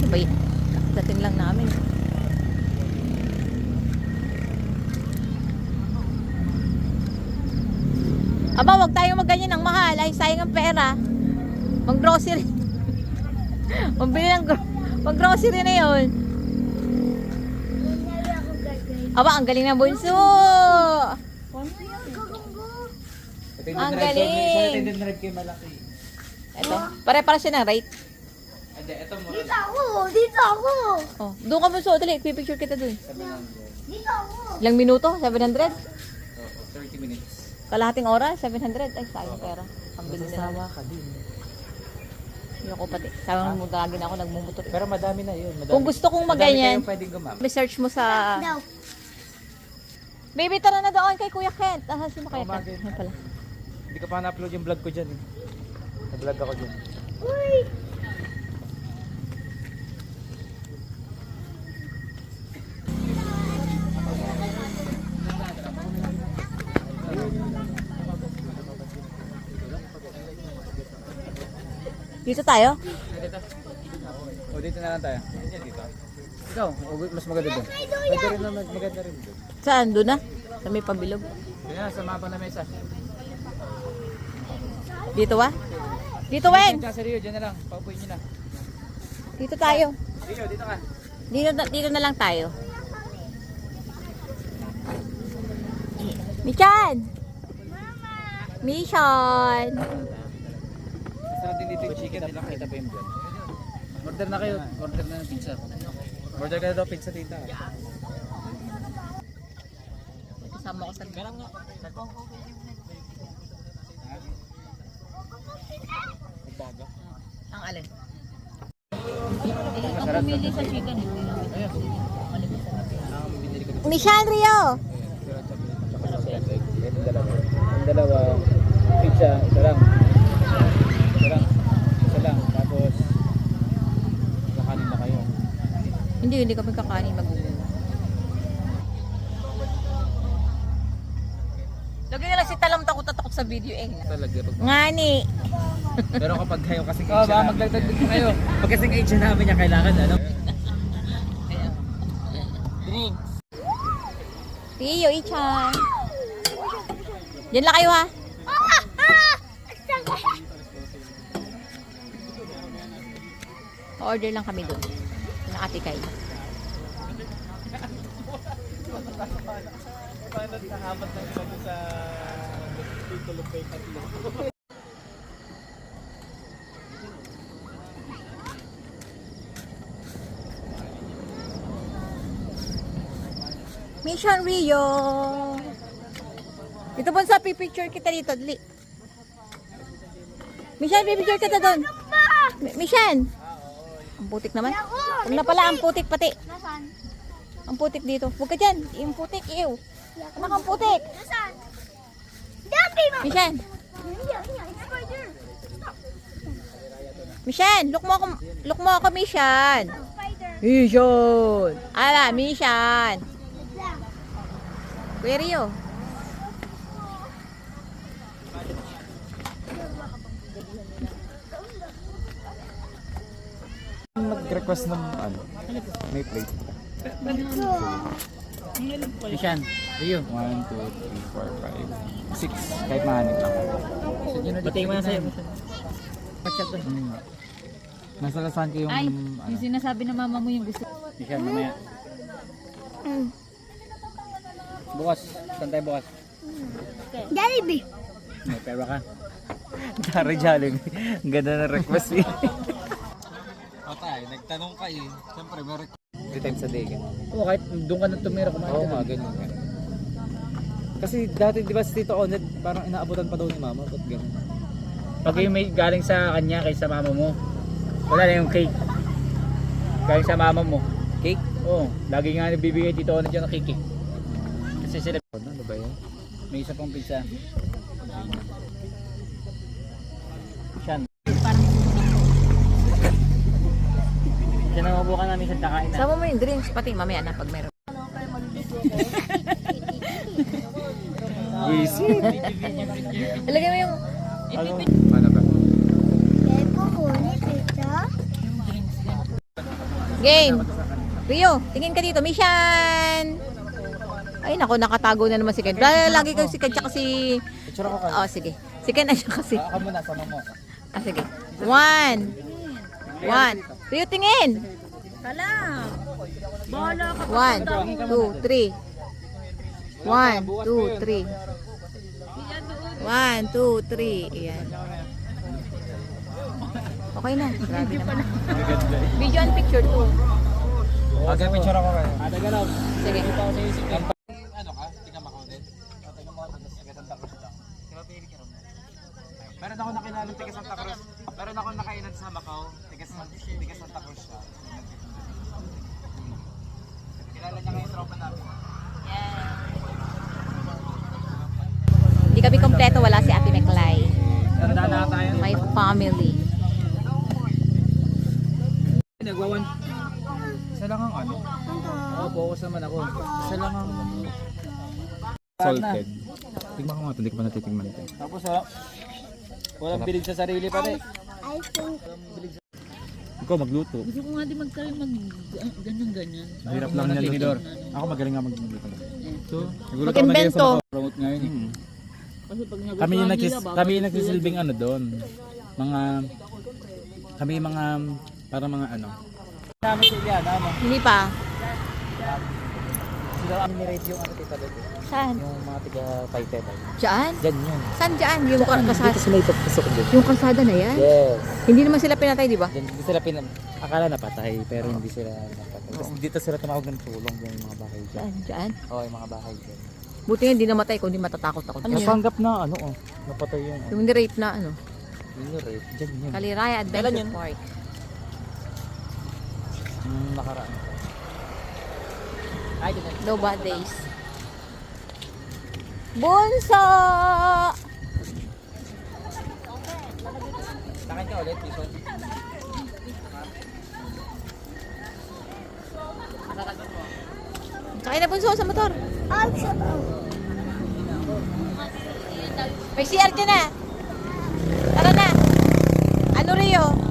Bay, dating lang namin. Aba, wag tayong magganyan ng mahal. Ay, sayang ang pera. Mag-grocery. Mabili ng mag-grocery na yun. Aba, ang galing ng bunso. Ang galing. Ito, pare-para siya ng rate. Dito ako! Dito ako! Oh, doon ka bunso. Dali, pipicture kita doon. Dito ako! Ilang minuto? 700? 30 minutes. Kalahating oras? 700? Ay, sayang pera. Ang bilis na naman. ka din. Hindi ako pati. Sayang mo gagawin ako, nagmumotor. Pero madami na yun. Madami. Kung gusto kong maganyan, Madami kayong pwedeng gumamit. research mo sa... Daw. Baby, tara na doon kay Kuya Kent. Ah, sino kaya Kent? Umagay. Yan pala. Hindi ka pa na-upload yung vlog ko dyan eh. Nag-vlog ako dyan. Uy! Dito tayo? O dito na lang tayo. Dito. Ikaw, mas maganda doon. Pwede rin naman, maganda rin doon. Saan? Doon na? Sa may pabilog. Kaya sa mapa na mesa. Dito wa? Dito, Wen! Diyan sa Rio, dyan na lang. Paupuin nyo na. Dito tayo. Rio, dito ka. Dito na lang tayo. Michan! Mission! Masarap din dito yung chicken. Hindi lang kita pa yung dyan. Order na kayo. Order na ng pizza. Order ka na daw pizza tita. Kasama ko sa... Baga. Ang alin? Masarap. sa chicken. Ang binili ko dito. Mission Rio! Yung dalawa, pizza, isa lang. Isa lang. Tapos, kakanin na kayo. Hindi kami kakanin mag Lagyan na lang si Talam takot sa video eh. Talaga. Ngani! Pero kapag kayo kasing age na magdagdag kayo. Pag kasing age na namin niya kailangan, ano? Drinks. Tiyo, Ichan. Diyan lang kayo ha. Order lang kami doon. Ng Ate Kay. Mission Rio. Ito po sa picture kita dito, dali. Mission, picture kita doon. Mission. Ang putik naman. Huwag na pala, ang putik pati. Nasaan? Ang putik dito. Huwag ka dyan. Yung putik, ew. Anak ang putik. Nasaan? Dati mo! Mission. Spider! Mission, look mo ako, Mission. Spider! Mission. Ala, Mission. Lang. Kuya Rio. Nag-request ng ano? May plate. Ishan, Rio. 1, 2, 3, 4, 5, 6. Kahit mahanip lang. Batiin mo na sa'yo. Nasalasan ko yung... Ay, ano. yung sinasabi na mama mo yung gusto. Ishan, mamaya. Bukas. Saan tayo bukas? Jollibee! May pera ka. Dari Jollibee. Ang ganda na request eh. Patay, nagtanong ka eh. Siyempre, may request. 3 times a day ka. Oo, kahit doon ka na tumira kumain. Oo, mga ganyan ka. Kasi dati, di ba si Tito Oned, parang inaabutan pa daw ni Mama. Ba't ganyan? Pag yung may galing sa kanya kaysa mama mo, wala na yung cake. Galing sa mama mo. Cake? Oo, lagi nga nabibigay Tito Oned dyan ng cake eh. Kasi sila, Ano ba yan? may isa pang pizza. Siyan. Diyan na mabukan namin sa takain na. Sama mo yung drinks, pati mamaya na pag meron. Wisit! Ilagay mo yung... Ano ba? Kaya po kunin pizza. Game. Rio, tingin ka dito. Mission! Ay, naku, nakatago na naman si Ken. Lagi kayo si Ken, tsaka si... Picture ako kayo. Oh, sige. Si Ken, at saka si... Ako muna, sama mo. Ah, sige. 1. 1. Rio, tingin! Kala. Bahala ka. 1, 2, 3. 1, 2, 3. 1, 2, 3. Ayan. Okay na. Grabe naman. Video and picture too. Okay, picture ako kayo. Galaw. Sige. Ano ka? Tingnan mo ako din. Tingnan mo ako, tapos taga Santa Cruz lang. Diba pili ka rin? Meron ako nakilala taga Santa Cruz. Meron ako nakainan sa Macau. Taga Santa Cruz siya. Kilala niya ngayon tropa namin. Hindi kami kompleto. Wala si Ate Meklay. Tanda na tayo. My family. Nagwawan. Isa lang ang ano? Oo, focus naman ako. Isa lang ang... Salted. Tingnan ko nga ito, hindi ko pa natitingnan ito. Tapos walang bilig sa sarili pa rin. I think Ikaw magluto. Gusto ko nga din magkaroon ganyan-ganyan. Mahirap lang niya luto. Ako magaling nga magluto. Ito. Nagulat ako Mag-invento. Promote ngayon eh. Kasi pag Kami yung nagsisilbing ano doon. Kami yung mga para mga ano. Namin sila, ano? Hindi pa. Sila kami ni-rate yung ano tita doon. Saan? Yung mga tiga Paite. Diyan? Diyan yun. Saan diyan? Yung kalsada. Dito sila ipapasok doon. Yung kalsada na yan? Yes. Hindi naman sila pinatay, di ba? Diyan, hindi sila akala napatay pero hindi sila napatay. Tapos dito sila tumawag ng tulong yung mga bahay dyan. Saan? Diyan? Oo, yung mga bahay dyan. Buti nga hindi namatay, kundi matatakot ako. Ano yun? Napanggap na ano napatay yung Yung ni-rape na ano? yung rape. Diyan yun. Kaliraya Adventure Kailan yun? Park. Nakaraan. Ay, no bad days. Bunso! Takan ka ulit, Jason. Sakay na bunso sa motor. also. May CR ka na. Tara na. Ano Rio?